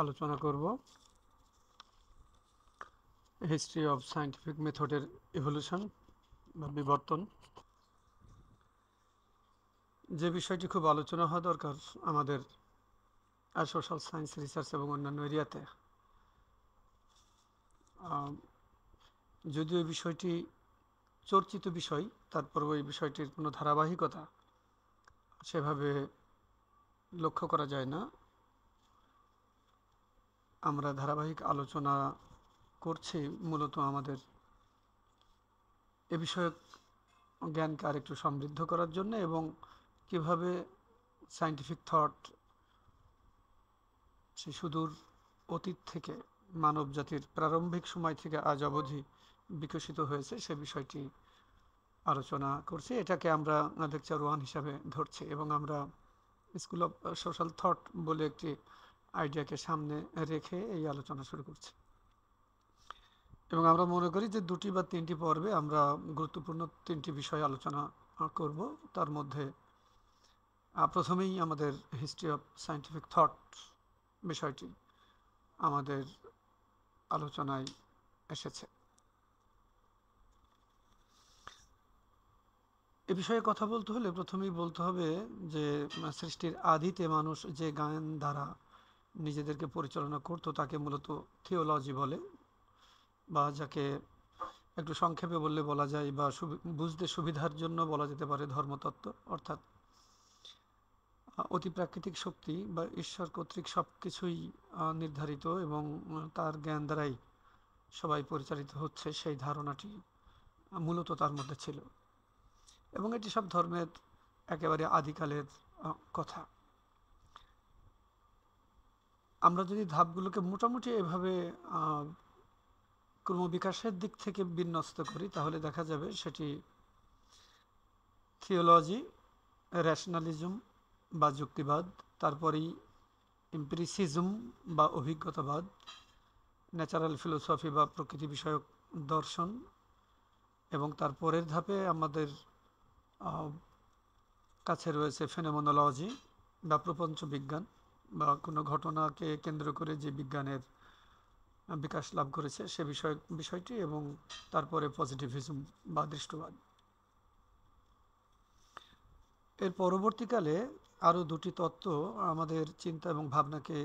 আলোচনা করব history of scientific মেথডের ইভলিউশন বা বিবর্তন। যে বিষয়টি খুব আলোচনা হওয়া দরকার আমাদের সোশ্যাল সায়েন্স রিসার্চ এবং অন্যান্য এরিয়াতে। যদিও এই বিষয়টি চর্চিত বিষয়, তারপরেও এই বিষয়টির কোনো ধারাবাহিকতা সেভাবে লক্ষ্য করা যায় না। আমরা ধারাবাহিক আলোচনা করছি মূলত আমাদের এ বিষয়ক জ্ঞানকে আরেকটু সমৃদ্ধ করার জন্য, এবং কিভাবে সায়েন্টিফিক থট সেই সুদূর অতীত থেকে মানব জাতির প্রারম্ভিক সময় থেকে আজ অবধি বিকশিত হয়েছে সে বিষয়টি আলোচনা করছি। এটাকে আমরা লেকচার 1 হিসাবে ধরছি, এবং আমরা স্কুল অফ সোশ্যাল থট বলে একটি আইডিয়াকে সামনে রেখে এই আলোচনা শুরু করছি। এবং আমরা মনে করি যে 2টি বা 3টি পর্বে আমরা গুরুত্বপূর্ণ 3টি বিষয় আলোচনা করব। তার মধ্যে প্রথমেই আমাদের হিস্ট্রি অফ সায়েন্টিফিক থট বিষয়টি আমাদের আলোচনায় এসেছে। এ বিষয়ে কথা বলতে হলে প্রথমেই বলতে হবে যে সৃষ্টির আদিতে মানুষ যে জ্ঞান দ্বারা নিজেদেরকে পরিচালনা করত তাকে মূলত থিওলজি বলে, বা যাকে একটু সংক্ষেপে বললে বলা যায় বা বুঝতে সুবিধার জন্য বলা যেতে পারে ধর্মতত্ত্ব। অর্থাৎ অতিপ্রাকৃতিক শক্তি বা ঈশ্বর কর্তৃক সব কিছুই নির্ধারিত এবং তার জ্ঞান দ্বারাই সবাই পরিচালিত হচ্ছে, সেই ধারণাটি মূলত তার মধ্যে ছিল, এবং এটি সব ধর্মের একেবারে আদিকালের কথা। আমরা যদি ধাপগুলোকে মোটামুটি এভাবে ক্রমবিকাশের দিক থেকে বিন্যস্ত করি তাহলে দেখা যাবে সেটি থিওলজি, রেশনালিজম বা যুক্তিবাদ, তারপরেই এম্পিরিসিজম বা অভিজ্ঞতাবাদ, ন্যাচারাল ফিলোসফি বা প্রকৃতি বিষয়ক দর্শন, এবং তারপরের ধাপে আমাদের কাছে রয়েছে ফেনোমেনোলজি বা প্রপঞ্চ বিজ্ঞান, বা কোনো ঘটনাকে কেন্দ্র করে যে বিজ্ঞানের বিকাশ লাভ করেছে সে বিষয়টি, এবং তারপরে পজিটিভিজম বা দৃষ্টবাদ। এর পরবর্তীকালে আরও 2টি তত্ত্ব আমাদের চিন্তা এবং ভাবনাকে,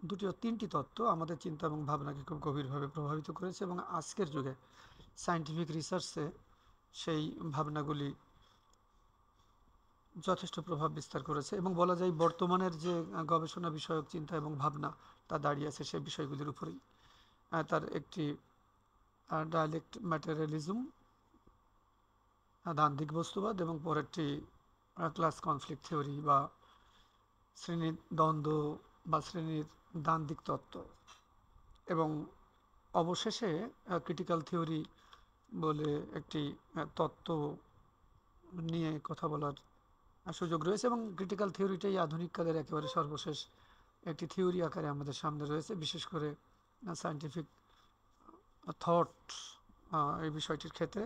2টি ও 3টি তত্ত্ব আমাদের চিন্তা এবং ভাবনাকে খুব গভীরভাবে প্রভাবিত করেছে, এবং আজকের যুগে সায়েন্টিফিক রিসার্চে সেই ভাবনাগুলি যথেষ্ট প্রভাব বিস্তার করেছে, এবং বলা যায় বর্তমানের যে গবেষণা বিষয়ক চিন্তা এবং ভাবনা তা দাঁড়িয়ে আছে সেই বিষয়গুলির উপরেই। তার একটি ডায়ালেক্ট ম্যাটেরিয়ালিজম, দান্দিক বস্তুবাদ, এবং পরেরটি ক্লাস কনফ্লিক্ট থিওরি বা শ্রেণীর দ্বন্দ্ব বা শ্রেণীর দান্দিক তত্ত্ব, এবং অবশেষে ক্রিটিক্যাল থিওরি বলে একটি তত্ত্ব নিয়ে কথা বলার সুযোগ রয়েছে, এবং ক্রিটিক্যাল থিওরিটাই আধুনিক কালের একেবারে সর্বশেষ একটি থিওরি আকারে আমাদের সামনে রয়েছে, বিশেষ করে সায়েন্টিফিক থট এই বিষয়টির ক্ষেত্রে,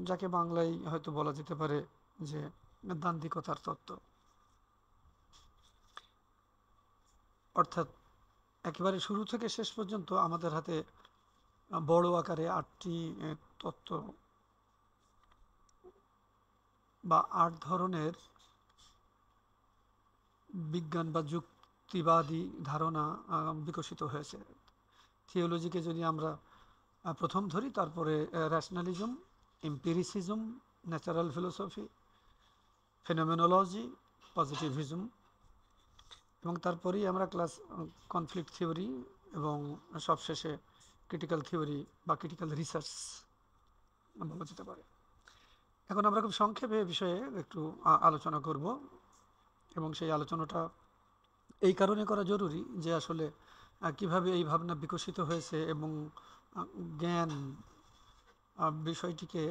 যাকে বাংলায় হয়তো বলা যেতে পারে যে দান্দিকতার তত্ত্ব। অর্থাৎ একেবারে শুরু থেকে শেষ পর্যন্ত আমাদের হাতে বড় আকারে 8টি তত্ত্ব বা 8 ধরনের বিজ্ঞান বা যুক্তিবাদী ধারণা বিকশিত হয়েছে। থিওলজিকে যদি আমরা প্রথম ধরি, তারপরে rationalism, empiricism, natural philosophy, phenomenology, positivism, এবং তারপরেই আমরা ক্লাস কনফ্লিক্ট থিওরি, এবং সবশেষে ক্রিটিক্যাল থিওরি বা ক্রিটিক্যাল রিসার্চ বলা যেতে পারে। এখন আমরা খুব সংক্ষেপে এ বিষয়ে একটু আলোচনা করব, এবং সেই আলোচনাটা এই কারণে করা জরুরি যে আসলে কিভাবে এই ভাবনা বিকশিত হয়েছে, এবং জ্ঞান বিষয়টিকে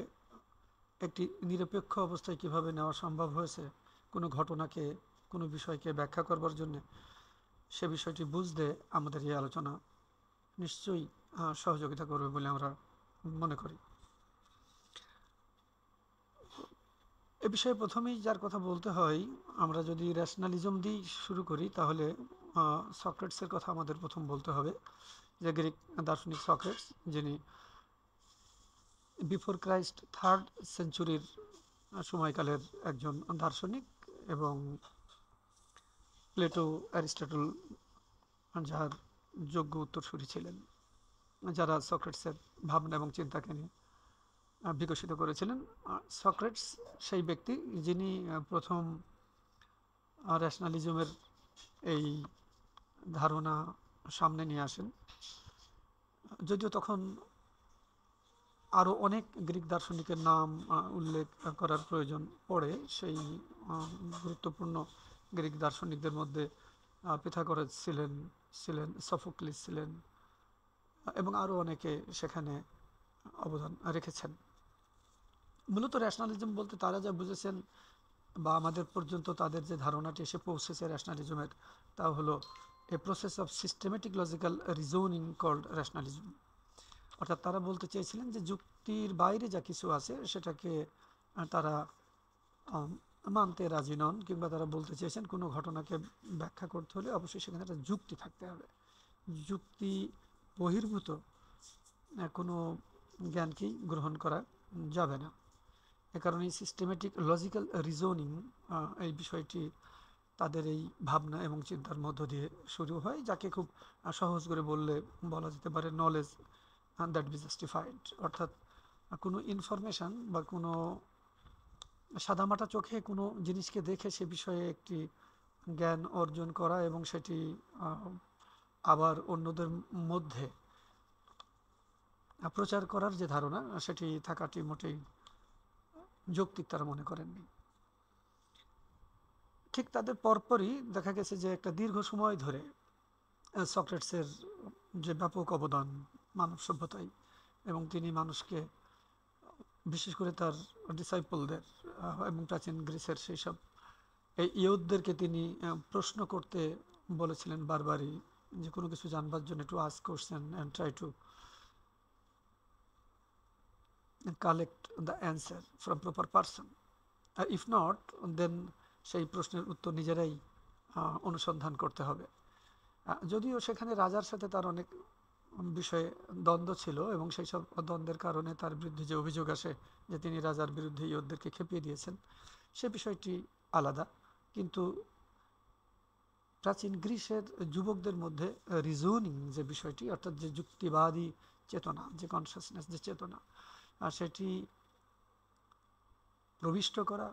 একটি নিরপেক্ষ অবস্থায় কিভাবে নেওয়া সম্ভব হয়েছে কোনো ঘটনাকে, কোনো বিষয়কে ব্যাখ্যা করবার জন্য, সে বিষয়টি বুঝতে আমাদের এই আলোচনা নিশ্চয়ই সহযোগিতা করবে বলে আমরা মনে করি। এ বিষয়ে প্রথমেই যার কথা বলতে হয়, আমরা যদি রেশনালিজম দিয়ে শুরু করি তাহলে সক্রেটসের কথা আমাদের প্রথম বলতে হবে, যে গ্রিক দার্শনিক সক্রেটস, যিনি বিফোর ক্রাইস্ট 3rd সেঞ্চুরির সময়কালের একজন দার্শনিক, এবং প্লেটো, অ্যারিস্টটল যার যোগ্য উত্তরসূরি ছিলেন, যারা সক্রেটসের ভাবনা এবং চিন্তাকে নিয়ে বিকশিত করেছিলেন। সক্রেটস সেই ব্যক্তি যিনি প্রথম রেশনালিজমের এই ধারণা সামনে নিয়ে আসেন। যদিও তখন আরও অনেক গ্রিক দার্শনিকের নাম উল্লেখ করার প্রয়োজন পড়ে। সেই গুরুত্বপূর্ণ গ্রিক দার্শনিকদের মধ্যে পিথাগোরাস ছিলেন, সফোক্লিস ছিলেন, এবং আরও অনেকে সেখানে অবদান রেখেছেন। মূলত রেশনালিজম বলতে তারা যা বুঝেছেন, বা আমাদের পর্যন্ত তাদের যে ধারণাটি এসে পৌঁছেছে রেশনালিজমের, তা হলো a process of systematic logical reasoning called rationalism. অর্থাৎ তারা বলতে চেয়েছিলেন যে যুক্তির বাইরে যা কিছু আছে সেটাকে তারা মানতে রাজি নন, কিংবা তারা বলতে চেয়েছেন কোনো ঘটনাকে ব্যাখ্যা করতে হলে অবশ্যই সেখানে একটা যুক্তি থাকতে হবে। যুক্তি বহির্ভূত কোনো জ্ঞানকেই গ্রহণ করা যাবে না। এ কারণে সিস্টেমেটিক লজিক্যাল রিজনিং এই বিষয়টি তাদের এই ভাবনা এবং চিন্তার মধ্য দিয়ে শুরু হয়, যাকে খুব সহজ করে বলা যেতে পারে নলেজ দ্যাট বি জাস্টিফাইড। অর্থাৎ কোনো ইনফরমেশান বা কোনো সাদামাটা চোখে কোনো জিনিসকে দেখে সে বিষয়ে একটি জ্ঞান অর্জন করা এবং সেটি আবার অন্যদের মধ্যে প্রচার করার যে ধারণা, সেটি থাকাটি মোটেই যৌক্তিক তারা মনে করেননি। ঠিক তাদের পরপরই দেখা গেছে যে একটা দীর্ঘ সময় ধরে সক্রেটসের যে ব্যাপক অবদান মানব সভ্যতায়, এবং তিনি মানুষকে, বিশেষ করে তার ডিসাইপলদের এবং প্রাচীন গ্রিসের সেই সব এই ইয়ুথদেরকে তিনি প্রশ্ন করতে বলেছিলেন বারবারই, যে কোনো কিছু জানবার জন্য একটু ask question and try to collect the answer from proper person, if not then সেই প্রশ্নের উত্তর নিজেরাই অনুসন্ধান করতে হবে। যদিও সেখানে রাজার সাথে তার অনেক বিষয়ে দ্বন্দ্ব ছিল, এবং সেই সব দ্বন্দ্বের কারণে তার বিরুদ্ধে যে অভিযোগ আসে যে তিনি রাজার বিরুদ্ধে ইয়ুথদেরকে খেপিয়ে দিয়েছেন, সে বিষয়টি আলাদা। কিন্তু প্রাচীন গ্রিসের যুবকদের মধ্যে রিজনিং যে বিষয়টি, অর্থাৎ যে যুক্তিবাদী চেতনা, যে কনসাসনেস, যে চেতনা, সেটি প্রবিষ্ট করা,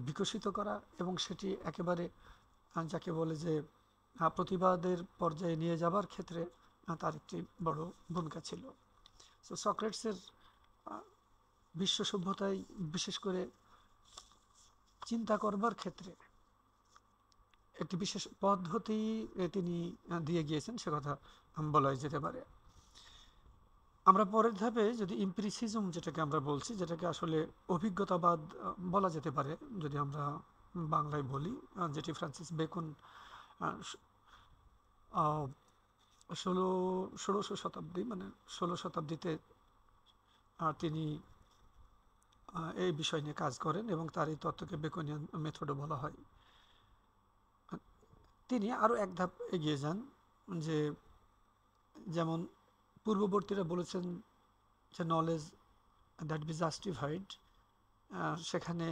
বিকশিত করা, এবং সেটি একেবারে যাকে বলে যে প্রতিবাদের পর্যায়ে নিয়ে যাবার ক্ষেত্রে তার একটি বড় ভূমিকা ছিল। সো সক্রেটসের বিশ্ব সভ্যতায় বিশেষ করে চিন্তা করবার ক্ষেত্রে একটি বিশেষ পদ্ধতি তিনি দিয়ে গিয়েছেন, সে কথা বলাই যেতে পারে। আমরা পরের ধাপে যদি ইম্পিরিসিজম যেটাকে আমরা বলছি, যেটাকে আসলে অভিজ্ঞতাবাদ বলা যেতে পারে যদি আমরা বাংলায় বলি, যেটি ফ্রান্সিস বেকন 16শ শতাব্দী, মানে 16 শতাব্দীতে তিনি এই বিষয় নিয়ে কাজ করেন, এবং তার এই তত্ত্বকে বেকনিয়ান মেথডও বলা হয়। তিনি আরও এক ধাপ এগিয়ে যান, যে যেমন পূর্ববর্তীরা বলেছেন যে নলেজ দ্যাট বি জাস্টিফাইড, সেখানে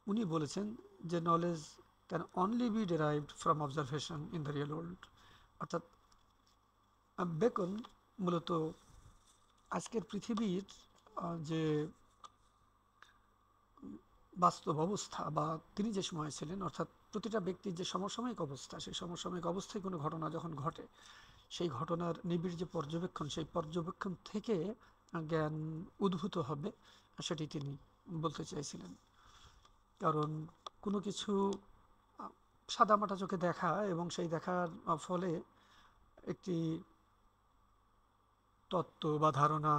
উনি বলেছেন যে knowledge can only be ডেরাইভড from observation in the real world. অর্থাৎ বেকন মূলত আজকের পৃথিবীর যে বাস্তব অবস্থা, বা তিনি যে সময় ছিলেন, অর্থাৎ প্রতিটা ব্যক্তির যে সমসাময়িক অবস্থা, সেই সমসাময়িক অবস্থায় কোনো ঘটনা যখন ঘটে, সেই ঘটনার নিবিড় যে পর্যবেক্ষণ, সেই পর্যবেক্ষণ থেকে জ্ঞান উদ্ভূত হবে, সেটি তিনি বলতে চাইছিলেন। কারণ কোনো কিছু সাদামাটা চোখে দেখা এবং সেই দেখার ফলে একটি তত্ত্ব বা ধারণা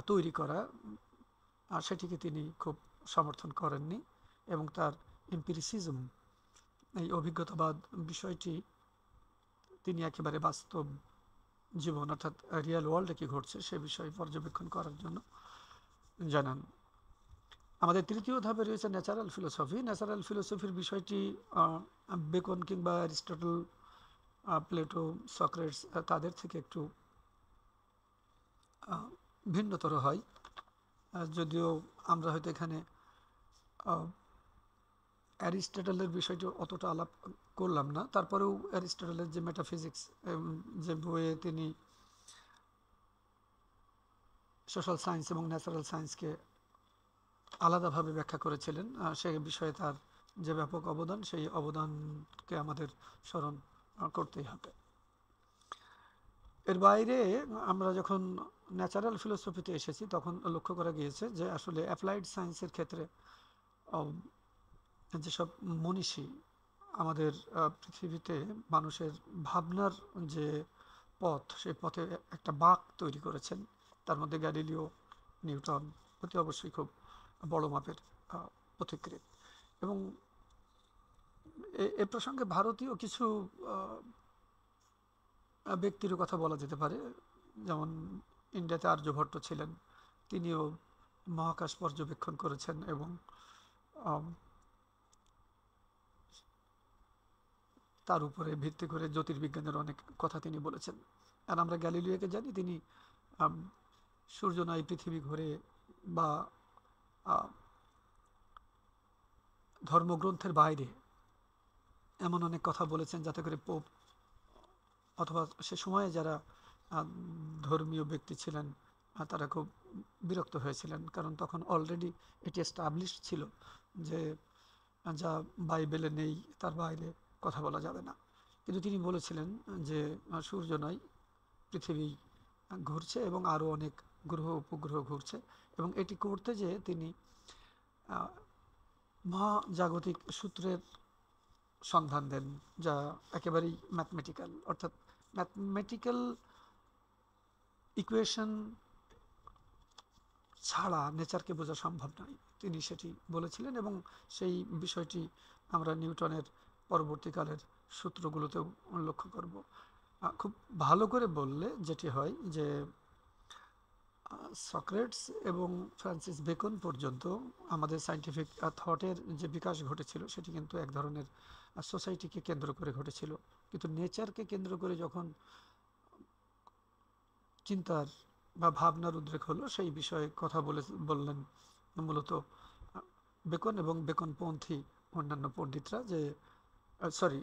তৈরি করা, আর সেটিকে তিনি খুব সমর্থন করেননি, এবং তার এম্পিরিসিজম, এই অভিজ্ঞতাবাদ বিষয়টি তিনি একেবারে বাস্তব জীবন, অর্থাৎ রিয়েল ওয়ার্ল্ডে কী ঘটছে সে বিষয়ে পর্যবেক্ষণ করার জন্য জানান। আমাদের তৃতীয় ধাপে রয়েছে ন্যাচারাল ফিলোসফি। ন্যাচারাল ফিলোসফির বিষয়টি বেকন কিংবা অ্যারিস্টটল প্লেটো, সক্রেটস তাদের থেকে একটু আহ, ভিন্নতর হয়। যদিও আমরা হয়তো এখানে অ্যারিস্টটলের বিষয়টি অতটা আলাপ করলাম না, তারপরেও অ্যারিস্টটলের যে মেটাফিজিক্স যে বইয়ে তিনি সোশ্যাল সায়েন্স এবং ন্যাচারাল সায়েন্সকে আলাদাভাবে ব্যাখ্যা করেছিলেন, সেই বিষয়ে তার যে ব্যাপক অবদান, সেই অবদানকে আমাদের স্মরণ করতেই হবে। এর বাইরে আমরা যখন ন্যাচারাল ফিলোসফিতে এসেছি তখন লক্ষ্য করা গিয়েছে যে আসলে অ্যাপ্লাইড সায়েন্সের ক্ষেত্রে যেসব মনীষী আমাদের পৃথিবীতে মানুষের ভাবনার যে পথ, সেই পথে একটা বাঁক তৈরি করেছেন, তার মধ্যে গ্যালিলিও, নিউটন অতি অবশ্যই খুব বড় মাপের পথিকৃৎ। এবং এ প্রসঙ্গে ভারতীয় কিছু ব্যক্তির কথা বলা যেতে পারে। যেমন ইন্ডিয়াতে আর্যভট্ট ছিলেন, তিনিও মহাকাশ পর্যবেক্ষণ করেছেন এবং তার উপরে ভিত্তি করে জ্যোতির্বিজ্ঞানের অনেক কথা তিনি বলেছেন। আর আমরা গ্যালিলিওকে জানি, তিনি সূর্য নয় পৃথিবী ঘুরে বা ধর্মগ্রন্থের বাইরে এমন অনেক কথা বলেছেন, যাতে করে পোপ অথবা সে সময়ে যারা ধর্মীয় ব্যক্তি ছিলেন তারা খুব বিরক্ত হয়েছিলেন, কারণ তখন অলরেডি এটি এস্টাবলিশ ছিল যে যা বাইবেলে নেই তার বাইরে কথা বলা যাবে না। কিন্তু তিনি বলেছিলেন যে সূর্য নয় পৃথিবী ঘুরছে এবং আরও অনেক গ্রহ উপগ্রহ ঘুরছে, এবং এটি করতে যেয়ে তিনি মহাজাগতিক সূত্রের সন্ধান দেন, যা একেবারেই ম্যাথমেটিক্যাল, অর্থাৎ ম্যাথমেটিক্যাল ইকুয়েশন ছাড়া নেচারকে বোঝা সম্ভব নয়, তিনি সেটি বলেছিলেন। এবং সেই বিষয়টি আমরা নিউটনের পরবর্তীকালের সূত্রগুলোতেও লক্ষ্য করব। খুব ভালো করে বললে যেটি হয় যে সক্রেটস এবং ফ্রান্সিস বেকন পর্যন্ত আমাদের সায়েন্টিফিক থটের যে বিকাশ ঘটেছিল সেটি কিন্তু এক ধরনের সোসাইটিকে কেন্দ্র করে ঘটেছিল, কিন্তু নেচারকে কেন্দ্র করে যখন চিন্তার বা ভাবনার উদ্রেক হলো, সেই বিষয়ে কথা বললেন মূলত বেকন এবং বেকনপন্থী অন্যান্য পণ্ডিতরা, যে সরি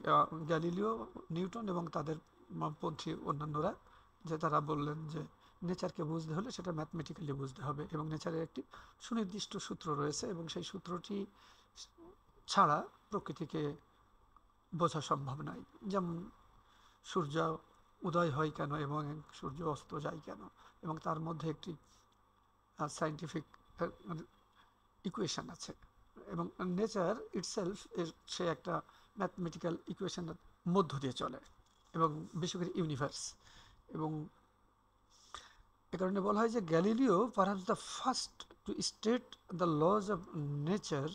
গ্যালিলিও, নিউটন এবং তাদের পন্থী অন্যান্যরা, যে তারা বললেন যে নেচারকে বুঝতে হলে সেটা ম্যাথমেটিক্যালি বুঝতে হবে এবং নেচারের একটি সুনির্দিষ্ট সূত্র রয়েছে এবং সেই সূত্রটি ছাড়া প্রকৃতিকে বোঝা সম্ভব নয়। যেমন সূর্য উদয় হয় কেন এবং সূর্য অস্ত যায় কেন, এবং তার মধ্যে একটি সায়েন্টিফিক ইকুয়েশন আছে, এবং নেচার ইটসেলফ সে একটা ম্যাথমেটিক্যাল ইকুয়েশনের মধ্য দিয়ে চলে, এবং বিশেষ করে ইউনিভার্স। এবং এ কারণে বলা হয় যে Galileo perhaps the first to state the laws of nature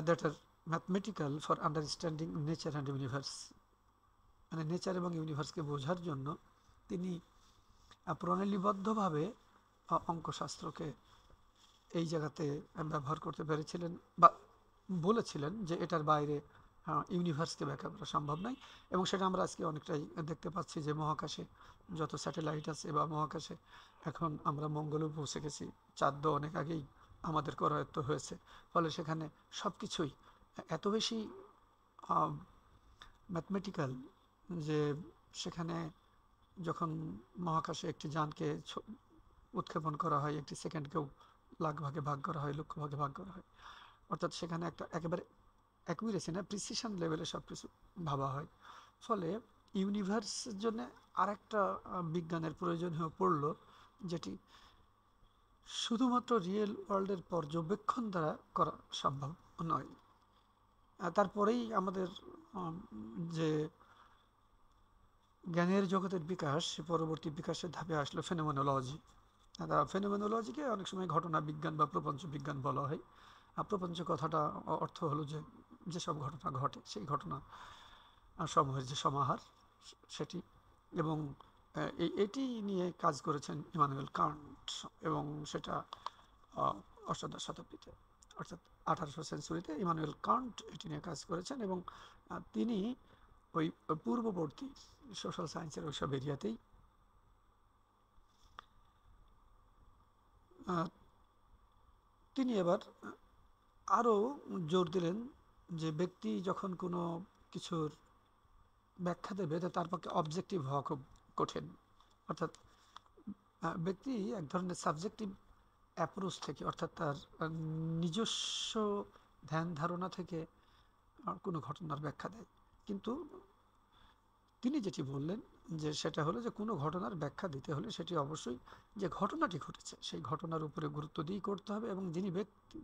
that are mathematical for understanding nature and universe. মানে নেচার এবং ইউনিভার্সকে বোঝার জন্য তিনি প্রণালীবদ্ধভাবে অঙ্কশাস্ত্রকে এই জায়গাতে ব্যবহার করতে পেরেছিলেন বা বলেছিলেন যে এটার বাইরে ইউনিভার্সকে ব্যাখ্যা করা সম্ভব নয়। এবং সেটা আমরা আজকে অনেকটাই দেখতে পাচ্ছি যে মহাকাশে যত স্যাটেলাইট আছে বা মহাকাশে এখন আমরা মঙ্গলেও পৌঁছে গেছি, চাঁদ অনেক আগেই আমাদের করায়ত্ত হয়েছে, ফলে সেখানে সব কিছুই এত বেশি ম্যাথমেটিক্যাল যে সেখানে যখন মহাকাশে একটি যানকে উৎক্ষেপণ করা হয়, একটি সেকেন্ডকেও লাখ ভাগে ভাগ করা হয়, লক্ষ ভাগে ভাগ করা হয়, অর্থাৎ সেখানে একটা একেবারে অ্যাকুরেসি না, প্রিসিশন লেভেলে সব কিছু ভাবা হয়। ফলে ইউনিভার্সের জন্য আরেকটা বিজ্ঞানের প্রয়োজন হয়ে পড়ল, যেটি শুধুমাত্র রিয়েল ওয়ার্ল্ডের পর্যবেক্ষণ দ্বারা করা সম্ভব নয়। তারপরেই আমাদের যে জ্ঞানের জগতের বিকাশ, পরবর্তী বিকাশের ধাপে আসলো ফেনোমেনোলজি। ফেনোমেনোলজিকে অনেক সময় ঘটনা বিজ্ঞান বা প্রপঞ্চ বিজ্ঞান বলা হয়। প্রপঞ্চ কথাটা অর্থ হলো যে যেসব ঘটনা ঘটে সেই ঘটনা সমূহের যে সমাহার সেটি, এবং এটি নিয়ে কাজ করেছেন ইমানুয়েল কান্ট, এবং সেটা অষ্টাদশ শতাব্দীতে, অর্থাৎ 18শো সেঞ্চুরিতে ইমানুয়েল কান্ট এটি নিয়ে কাজ করেছেন। এবং তিনি ওই পূর্ববর্তী সোশ্যাল সায়েন্সের ওইসব এরিয়াতেই। তিনি এবার আরও জোর দিলেন যে ব্যক্তি যখন কোনো কিছুর ব্যাখ্যা দেবে তার পক্ষে অবজেক্টিভ হওয়া খুব কঠিন। অর্থাৎ ব্যক্তি এক ধরনের সাবজেক্টিভ অ্যাপ্রোচ থেকে, অর্থাৎ তার নিজস্ব ধ্যান ধারণা থেকে কোনো ঘটনার ব্যাখ্যা দেয়। কিন্তু তিনি যেটি বললেন যে সেটা হলো যে কোনো ঘটনার ব্যাখ্যা দিতে হলে সেটি অবশ্যই যে ঘটনাটি ঘটেছে সেই ঘটনার উপরে গুরুত্ব দিয়েই করতে হবে, এবং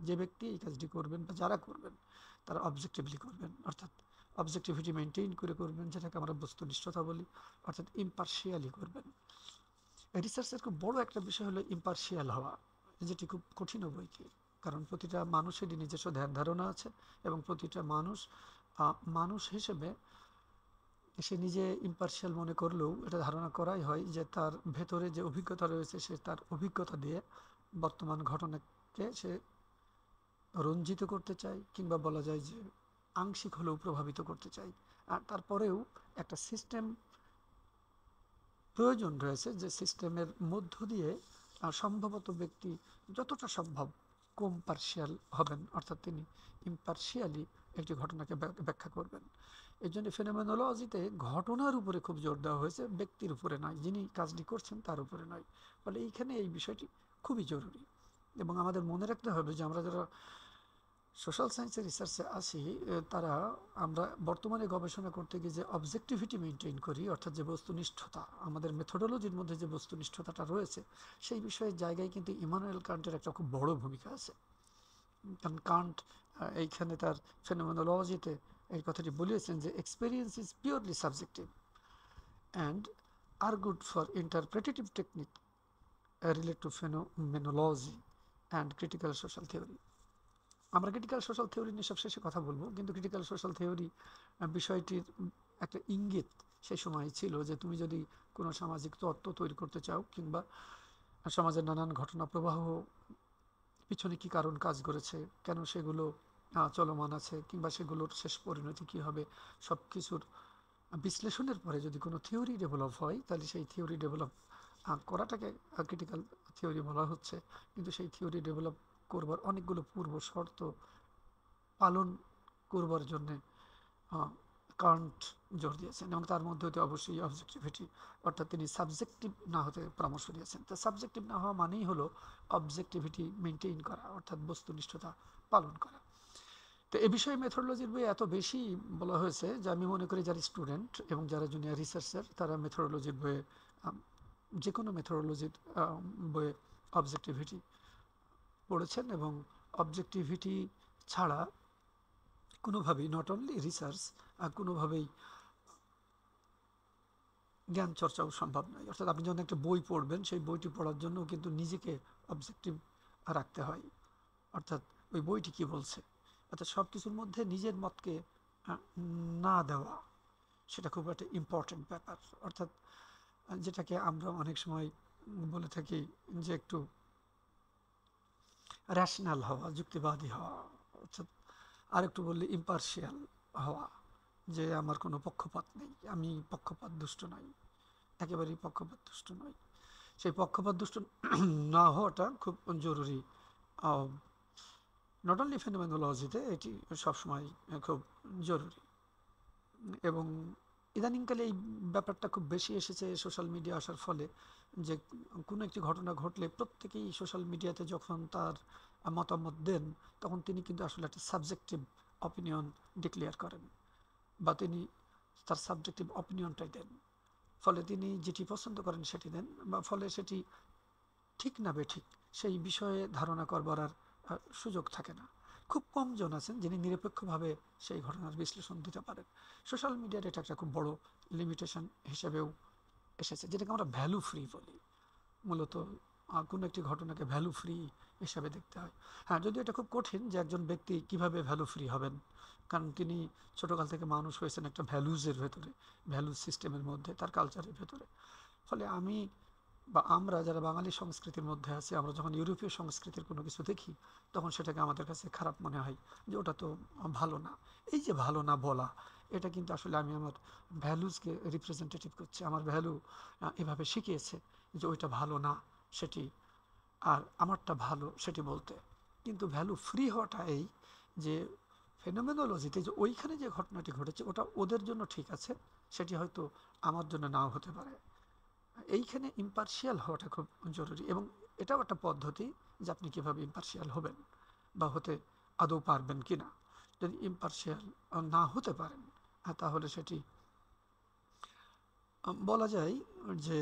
যে ব্যক্তি এই কাজটি করবেন বা যারা করবেন তারা অবজেক্টিভলি করবেন, অর্থাৎ অবজেক্টিভিটি মেনটেইন করে করবেন, যেটাকে আমরা বস্তুনিষ্ঠতা বলি, অর্থাৎ ইম্পার্শিয়ালি করবেন। রিসার্চের খুব বড় একটা বিষয় হলো ইম্পার্শিয়াল হওয়া, যেটি খুব কঠিন বইকে, কারণ প্রতিটা মানুষেরই নিজস্ব ধ্যান ধারণা আছে, এবং প্রতিটা মানুষ হিসেবে সে নিজে ইম্পার্শিয়াল মনে করলেও এটা ধারণা করাই হয় যে তার ভেতরে যে অভিজ্ঞতা রয়েছে সে তার অভিজ্ঞতা দিয়ে বর্তমান ঘটনাকে সে রঞ্জিত করতে চায়, কিংবা বলা যায় যে আংশিক হলেও প্রভাবিত করতে চায়। আর তারপরেও একটা সিস্টেম প্রয়োজন রয়েছে, যে সিস্টেমের মধ্য দিয়ে সম্ভবত ব্যক্তি যতটা সম্ভব কম পার্শিয়াল হবেন, অর্থাৎ তিনি ইম্পার্শিয়ালি একটি ঘটনাকে ব্যাখ্যা করবেন। এই জন্য ফেনোমেনোলজিতে ঘটনার উপরে খুব জোর দেওয়া হয়েছে, ব্যক্তির উপরে নয়, যিনি কাজটি করছেন তার উপরে নয়। ফলে এইখানে এই বিষয়টি খুবই জরুরি, এবং আমাদের মনে রাখতে হবে যে আমরা যারা সোশ্যাল সায়েন্সের রিসার্চে আসি তারা আমরা বর্তমানে গবেষণা করতে গিয়ে যে অবজেক্টিভিটি মেনটেন করি, অর্থাৎ যে বস্তুনিষ্ঠতা, আমাদের মেথোডোলজির মধ্যে যে বস্তুনিষ্ঠতাটা রয়েছে সেই বিষয়ের জায়গায় কিন্তু ইমানুয়েল কান্টের একটা খুব বড় ভূমিকা আছে। কারণ কান্ট এইখানে তার ফেনোমেনোলজিতে এই কথাটি বলিয়েছেন যে experience is purely subjective and argued for interpretative technique relate to phenomenology and critical social theory। আমরা ক্রিটিক্যাল সোশ্যাল থিওরি নিয়ে সব শেষে কথা বলবো, কিন্তু ক্রিটিক্যাল সোশ্যাল থিওরি বিষয়টির একটা ইঙ্গিত সেই সময় ছিল যে তুমি যদি কোনো সামাজিক তত্ত্ব তৈরি করতে চাও, কিংবা সমাজের নানান ঘটনা প্রবাহ পিছনে কি কারণ কাজ করেছে, কেন সেগুলো চলমান আছে, কিংবা সেগুলোর শেষ পরিণতি কী হবে, সব কিছুর বিশ্লেষণের পরে যদি কোনো থিওরি ডেভেলপ হয়, তাহলে সেই থিওরি ডেভেলপ করাটাকে ক্রিটিক্যাল থিওরি বলা হচ্ছে। কিন্তু সেই থিওরি ডেভেলপ করবার অনেকগুলো পূর্ব শর্ত পালন করবার জন্যে কান্ট জোর দিয়েছেন, এবং তার মধ্যে হতে অবশ্যই অবজেক্টিভিটি, অর্থাৎ তিনি সাবজেক্টিভ না হতে পরামর্শ দিয়েছেন। তো সাবজেক্টিভ না হওয়া মানেই হলো অবজেক্টিভিটি মেনটেইন করা, অর্থাৎ বস্তুনিষ্ঠতা পালন করা। তো এ বিষয়ে মেথোডোলজির বই এত বেশি বলা হয়েছে যে আমি মনে করি যারা স্টুডেন্ট এবং যারা জুনিয়র রিসার্চার তারা মেথোডোলজির বইয়ে যে কোনো মেথোডোলজির বইয়ে অবজেক্টিভিটি পড়েছেন, এবং অবজেক্টিভিটি ছাড়া কোনোভাবেই নট অনলি রিসার্চ কোনোভাবেই জ্ঞান চর্চাও সম্ভব নয়। অর্থাৎ আপনি যখন একটা বই পড়বেন সেই বইটি পড়ার জন্য কিন্তু নিজেকে অবজেক্টিভ রাখতে হয়, অর্থাৎ ওই বইটি কী বলছে, অর্থাৎ সব কিছুর মধ্যে নিজের মতকে না দেওয়া, সেটা খুব একটা ইম্পর্টেন্ট ব্যাপার। অর্থাৎ যেটাকে আমরা অনেক সময় বলে থাকি যে একটু র্যাশনাল হওয়া, যুক্তিবাদী হওয়া, অর্থাৎ আরেকটু বললে ইম্পার্শিয়াল হওয়া, যে আমার কোনো পক্ষপাত নেই, আমি পক্ষপাত দুষ্ট নই, একেবারেই পক্ষপাত দুষ্ট নই। সেই পক্ষপাত দুষ্ট না হওয়াটা খুব জরুরি। নট অনলি ফেনোমেনোলজিতে এটি সবসময় খুব জরুরি, এবং ইদানিংকালে এই ব্যাপারটা খুব বেশি এসেছে সোশ্যাল মিডিয়া আসার ফলে, যে কোনো একটি ঘটনা ঘটলে প্রত্যেকেই সোশ্যাল মিডিয়াতে যখন তার মতামত দেন তখন তিনি কিন্তু আসলে একটা সাবজেক্টিভ অপিনিয়ন ডিক্লেয়ার করেন, বা তিনি তার সাবজেক্টিভ অপিনিয়নটাই দেন। ফলে তিনি যেটি পছন্দ করেন সেটি দেন, বা ফলে সেটি ঠিক না বেঠিক সেই বিষয়ে ধারণা করবার আর সুযোগ থাকে না। খুব কম জন আছেন যিনি নিরপেক্ষভাবে সেই ঘটনার বিশ্লেষণ দিতে পারেন। সোশ্যাল মিডিয়ার এটা একটা খুব বড় লিমিটেশন হিসেবেও এসেছে, যেটাকে আমরা ভ্যালু ফ্রি বলি। মূলত কোনো একটি ঘটনাকে ভ্যালু ফ্রি হিসাবে দেখতে হয়। হ্যাঁ, যদিও এটা খুব কঠিন যে একজন ব্যক্তি কিভাবে ভ্যালু ফ্রি হবেন, কারণ তিনি ছোটোকাল থেকে মানুষ হয়েছেন একটা ভ্যালুজের ভেতরে, ভ্যালুজ সিস্টেমের মধ্যে, তার কালচারের ভেতরে। ফলে আমি বা আমরা যারা বাঙালি সংস্কৃতির মধ্যে আছি, আমরা যখন ইউরোপীয় সংস্কৃতির কোনো কিছু দেখি তখন সেটাকে আমাদের কাছে খারাপ মনে হয় যে ওটা তো ভালো না। এই যে ভালো না বলা, এটা কিন্তু আসলে আমি আমার ভ্যালুজকে রিপ্রেজেন্টেটিভ করছি, আমার ভ্যালু এভাবে শিখিয়েছে যে ওইটা ভালো না সেটি, আর আমারটা ভালো সেটি বলতে। কিন্তু ভ্যালু ফ্রি হওয়াটা এই যে ফেনোমেনোলজিতে যে ওইখানে যে ঘটনাটি ঘটেছে ওটা ওদের জন্য ঠিক আছে, সেটি হয়তো আমার জন্য নাও হতে পারে। এইখানে ইম্পার্শিয়াল হওয়াটা খুব জরুরি, এবং এটাও একটা পদ্ধতি যে আপনি কীভাবে ইম্পার্শিয়াল হবেন বা হতে আদৌ পারবেন কি না। যদি ইম্পার্শিয়াল না হতে পারেন, তাহলে সেটি বলা যায় যে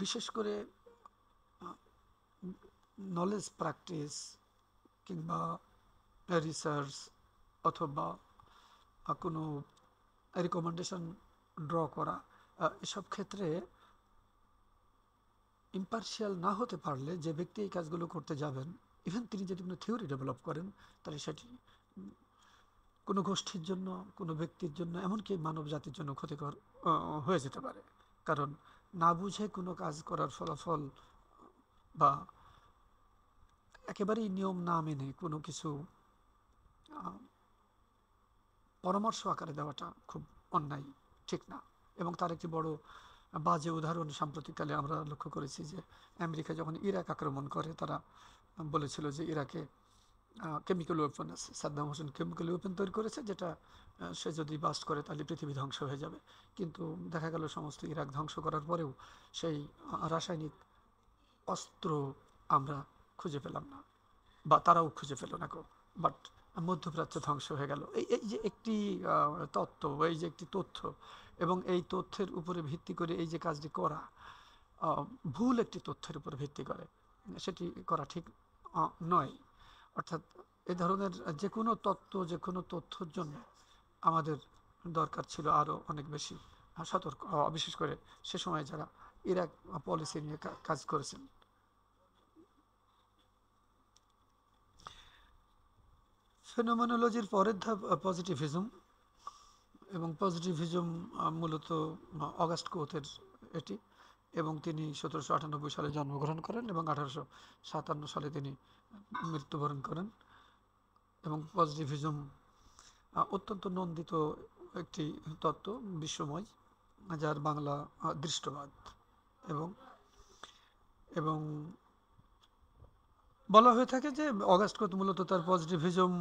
বিশেষ করে নলেজ প্র্যাকটিস কিংবা রিসার্চ অথবা কোনো রিকমেন্ডেশন ড্র করা, এসব ক্ষেত্রে ইম্পার্শিয়াল না হতে পারলে যে ব্যক্তি এই কাজগুলো করতে যাবেন, ইভেন তিনি যদি কোনো থিওরি ডেভেলপ করেন, তাহলে সেটি কোনো গোষ্ঠীর জন্য, কোনো ব্যক্তির জন্য, এমনকি মানব জাতির জন্য ক্ষতিকর হয়ে যেতে পারে। কারণ না বুঝে কোনো কাজ করার ফলাফল বা একেবারেই নিয়ম না মেনে কোনো কিছু পরামর্শ আকারে দেওয়াটা খুব অন্যায়, ঠিক না। এবং তার একটি বড় বাজে উদাহরণ সাম্প্রতিককালে আমরা লক্ষ্য করেছি যে আমেরিকা যখন ইরাক আক্রমণ করে, তারা বলেছিল যে ইরাকে কেমিক্যাল ওয়েপন আছে, সাদ্দাম হোসেন কেমিক্যাল ওয়েপন তৈরি করেছে, যেটা সে যদি বাস্ট করে তাহলে পৃথিবী ধ্বংস হয়ে যাবে। কিন্তু দেখা গেল সমস্ত ইরাক ধ্বংস করার পরেও সেই রাসায়নিক অস্ত্র আমরা খুঁজে পেলাম না, বা তারাও খুঁজে পেল না গো। বাট মধ্যপ্রাচ্য ধ্বংস হয়ে গেল। এই যে একটি তত্ত্ব, এই যে একটি তথ্য, এবং এই তথ্যের উপরে ভিত্তি করে এই যে কাজটি করা, ভুল একটি তথ্যের উপর ভিত্তি করে সেটি করা ঠিক নয়। অর্থাৎ এ ধরনের যে কোনো তত্ত্ব, যে কোনো তথ্যর জন্য আমাদের দরকার ছিল আরও অনেক বেশি সতর্ক হওয়া, বিশেষ করে সে সময় যারা ইরাক পলিসি নিয়ে কাজ করেছেন। ফেনোমেনোলজির পরের ধাপ পজিটিভিজম, এবং পজিটিভিজম মূলত অগাস্ট কোথের এটি, এবং তিনি 1798 সালে জন্মগ্রহণ করেন এবং 1857 সালে তিনি মৃত্যুবরণ করেন। এবং পজিটিভিজম অত্যন্ত নন্দিত একটি তত্ত্ব, বিশ্বময়, যার বাংলা দৃষ্টবাদ। এবং এবং বলা হয়ে থাকে যে অগাস্ট কোথ মূলত তার পজিটিভিজম